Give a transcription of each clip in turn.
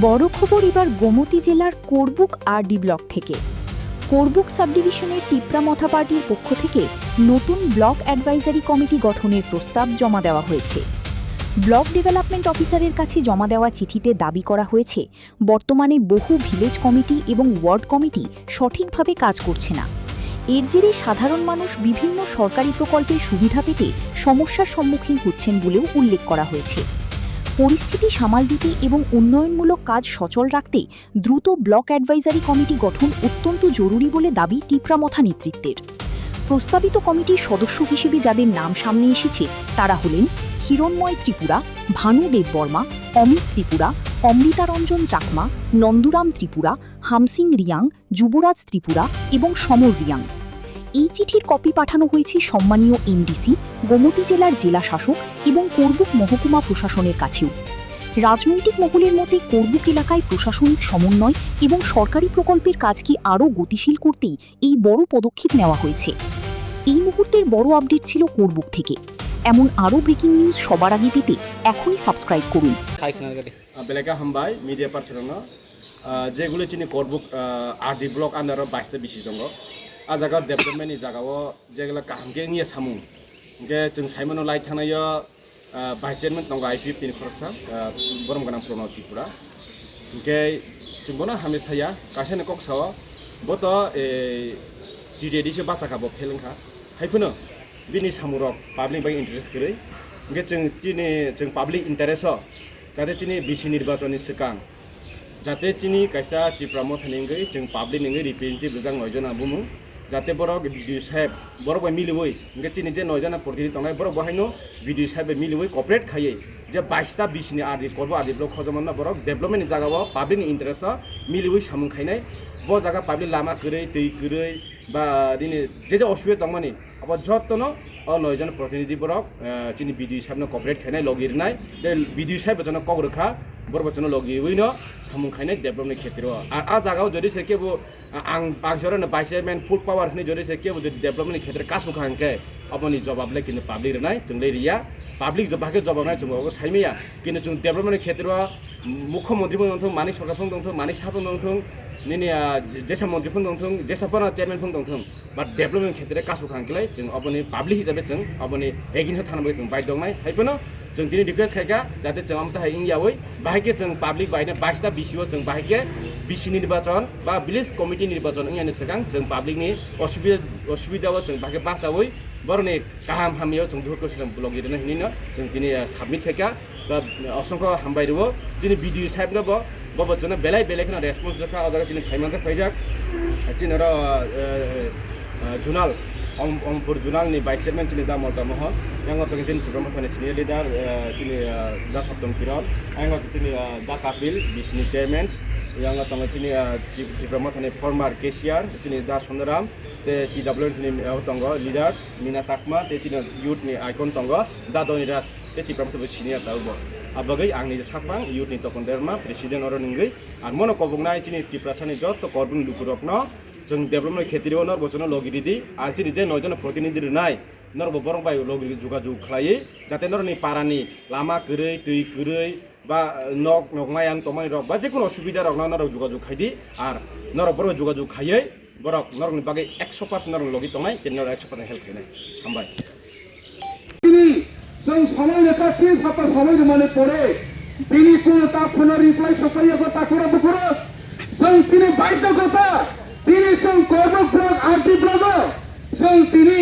বড় খবর এবার গোমতী জেলার করবুক আরডি ব্লক থেকে। করবুক সাব-ডিভিশনের টিপ্রা মথা পার্টির পক্ষ থেকে নতুন ব্লক অ্যাডভাইজারি কমিটি গঠনের প্রস্তাব জমা দেওয়া হয়েছে। ব্লক ডেভেলপমেন্ট অফিসারের কাছে জমা দেওয়া চিঠিতে দাবি করা হয়েছে, বর্তমানে বহু ভিলেজ কমিটি এবং ওয়ার্ড কমিটি সঠিকভাবে কাজ করছে না। এর জেরে সাধারণ মানুষ বিভিন্ন সরকারি প্রকল্পের সুবিধা পেতে সমস্যার সম্মুখীন হচ্ছেন বলেও উল্লেখ করা হয়েছে। পরিস্থিতি সামাল দিতে এবং উন্নয়নমূলক কাজ সচল রাখতে দ্রুত ব্লক অ্যাডভাইজারি কমিটি গঠন অত্যন্ত জরুরি বলে দাবি টিপ্রা মথা নেতৃত্বের। প্রস্তাবিত কমিটির সদস্য হিসেবে যাদের নাম সামনে এসেছে তারা হলেন হিরণময় ত্রিপুরা, ভানু দেববর্মা, অমিত ত্রিপুরা, অমৃতারঞ্জন চাকমা, নন্দুরাম ত্রিপুরা, হামসিং রিয়াং, যুবরাজ ত্রিপুরা এবং সমর রিয়াং। এই চিঠির কপি পাঠানো হয়েছে সম্মানীয় এমডিসি, গোমতী জেলার জেলা শাসক এবং করবুক মহকুমা প্রশাসনের কাছেও। রাজনৈতিক মহলের মতে করবুক এলাকায় প্রশাসনিক সমন্বয় এবং সরকারি প্রকল্পের কাজকে আরও গতিশীল করতেই এই বড় পদক্ষেপ নেওয়া হয়েছে। এই মুহূর্তের বড় আপডেট ছিল করবুক থেকে। এমন আরও ব্রেকিং নিউজ সবার আগে পেতে এখনই সাবস্ক্রাইব করুন। বেলেকা হামবাই মিডিয়া পার্সন যেগুলো চিনি করবুক আরডি ব্লক আন্ডার 22টা বিসি दङ। आ जागा डेभलपमेन्टनि जागाव जेगला कामगे निया सामु के जों साइमन लाइ थानाय भाइस चेयरमेन दङ I15 नि खरसा बरम गनां प्रणव त्रिपुरा के जोंबोना हामेसाया कासेन कक्साव बत TTAADC बाचाकाबो फेलेंखा हाइफोनो बिनि सामुरक पाब्लिक बाय इन्टारेस्ट गरै के जों पाब्लिक इन्टारेस्ट जाते तिनि बिसि निर्वाचननि सिगां जाते तिनि कायसा टिप्रा मथानिंगै जों पाब्लिक निंगै रिप्रेजेन्टेटिभ जों नयजना बुमु जाते बरक भिडिअ साहेब बरक बाय मिलुवै इनके तिनि जे नयजना प्रतिनिधि तंनाय बरक बाहायनो भिडिअ साहेब मिलुवै कॉपरेट खायै जे 22टा बिसिनि आरडि करबो आरडि ब्लक खजमना बरक डेभलपमेन्टनि जागाव पाब्लिक इन्टारेस्ट मिलुवै सामुं खायनाय ब जागा पाब्लिक लामा गरै दै गरै बा दिनै जे असुबिदा दंमानि अब जतनो नयजना प्रतिनिधि बरक तिनि भिडिअ साहेबनो कॉपरेट खायनाय लगिरनाय जे भिडिअ साहेब जन कग्रखा बरबचन लगिवैनो सामुं खायनाय डेभलपमेन्ट क्षेत्र आ जागाव जदि से केबो आं बाक्सरनो भाइस चेयरमेन फुल पावर हने जदि से केबो डेभलपमेन्ट क्षेत्र कासुखांके अपनी जवाबले किन पाब्लिक रनाय जों लेरिया पाब्लिक जबाके जवाबनाय जों साइमिया किन जों डेभलपमेन्ट क्षेत्र मुख्यमंत्री दंथों मानि सरकारफोर दंथों मानि साफोर दंथों निनि जेसा मन्त्रिफोर दंथों जेसाफोर चेयरमेनफोर दंथों बा डेभलपमेन्ट क्षेत्र कासुखांकेलाय जों अपनी पाब्लिक हिसाबै जों अपनी एगेन्स्ट थानांगौ जों बाय दंनाय हाइफोनो जों दिनै रिक्वेस्ट खायगा जाहाथे जों आमथा इंयावै बाहायके जों पाब्लिक बायने 22टा बिसिओ जों बाहायके बिसि निर्वाचन बा विलेज कमिटि निर्वाचन इंयानि सिगां जों पाब्लिकनि असुबिदायाव जों बाहायके बासावै बरने गाहाम हामियाव जों दुखु जों ब्लग लिरनो हिनिनो जों दिनै साबमिट खायगा बा असंख्य हामबायरो दिनै भिडिअ साहेबनो बबचन बेलाय बेलायखना रेसपन्स जखा अदागा दिनै फाइमानथा फाइजाक दिनै जुनाल अमपुर जुनालनि भाइस चेयरमेन दिनै दा मल्टा मह यांग तो दिन टिप्रा मथानि सिनियर लिडार दिनै दा सप्तम किरण यांग दिनै दा कापिल बिसिनि चेयरमेन यांग तो दिनै टिप्रा मथानि फर्मार केसियार दिनै दा सुंदराम ते TW नि दङ लिडार मीना चाकमा ते दिनै युथनि आइकन दङ दा दनिराज ते टिप्रा मथानि सिनियर दाउबो आबगै आंनि साकबां युथनि तपनदेरमा प्रेसिडेन्ट अर निंगै आर मन कबुंनाय दिनै टिप्रासानि जत करबुं लुकुरकनो जों डेभलपमेन्ट क्षेत्रआव नरबचन लगिरिदि आर दिनै जे नयजना प्रतिनिधि रनाय नरब बरं बाय लगिरि जुगाजुग खालायै जाहाथे नरनि पारानि लामा गरै दै गरै बा नक नगमायां तमाय रक बा जेकुनु असुबिदा रक नरक जुगाजुग खायदि आर नरक बरं जुगाजुग खायै बरक नरनि बागै 100% नरक लगि तंनाय जेनर 100% हेल्प खायनाय हामबाय जों सबाय लेखा कि सापा सबाय माने पड़े बिनि कोनो ता फोन रिप्लाय सफायखौ ताखुरा बुखुरा जों तिनि बाध्यगता तिनि जों करबुक ब्लक आरडि ब्लक जों तिनि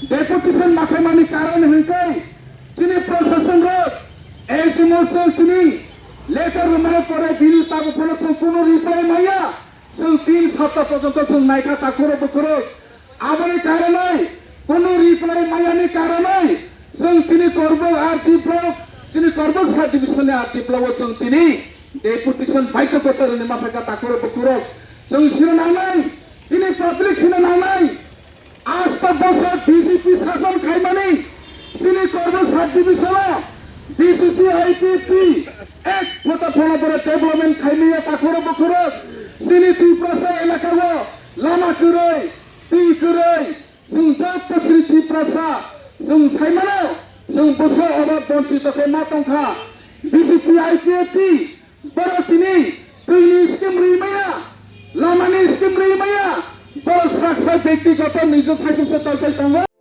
डेपुटेशन माखामानि कारण हंकै तिनि प्रशासन रो एसडिमोसन तिनि लेटर माने पड़े बिनि ताबो फोन कोनो रिप्लाय माया जों 3 सप्ताह पर्यन्त जों नायखा ताखुरा बुखुरा आबनि कारणै कोनो रिप्लाय मायानि कारणै जों तिनि करबुक आरडि ब्लक तिनि करबुक सब-डिभिजन आरडि ब्लक जों तिनि डेपुटेशन बाध्यगता नि माफाका ताखुरा बुखुरा जों सिनांनाय तिनि पाब्लिक सिनांनाय आज तक बसर बीजेपी शासन खायमानि तिनि करबुक सब-डिभिजन बीजेपी IPP एक फोटा फोना पर डेभलपमेन्ट खायमिया ताखुरा बुखुरा तिनि टिप्रासा एलाकाव लामा गरै दै गरै जों जत श्री टिप्रासा जों साइमानो जों बोसोर अभाब बन्चितखौ मा दंखा बीजेपी IPP बर' दिनै दैनि स्किम रैमाया लामानि स्किम रैमाया बर' साक्सा व्यक्तिगत निज साइसो तलखाय दङ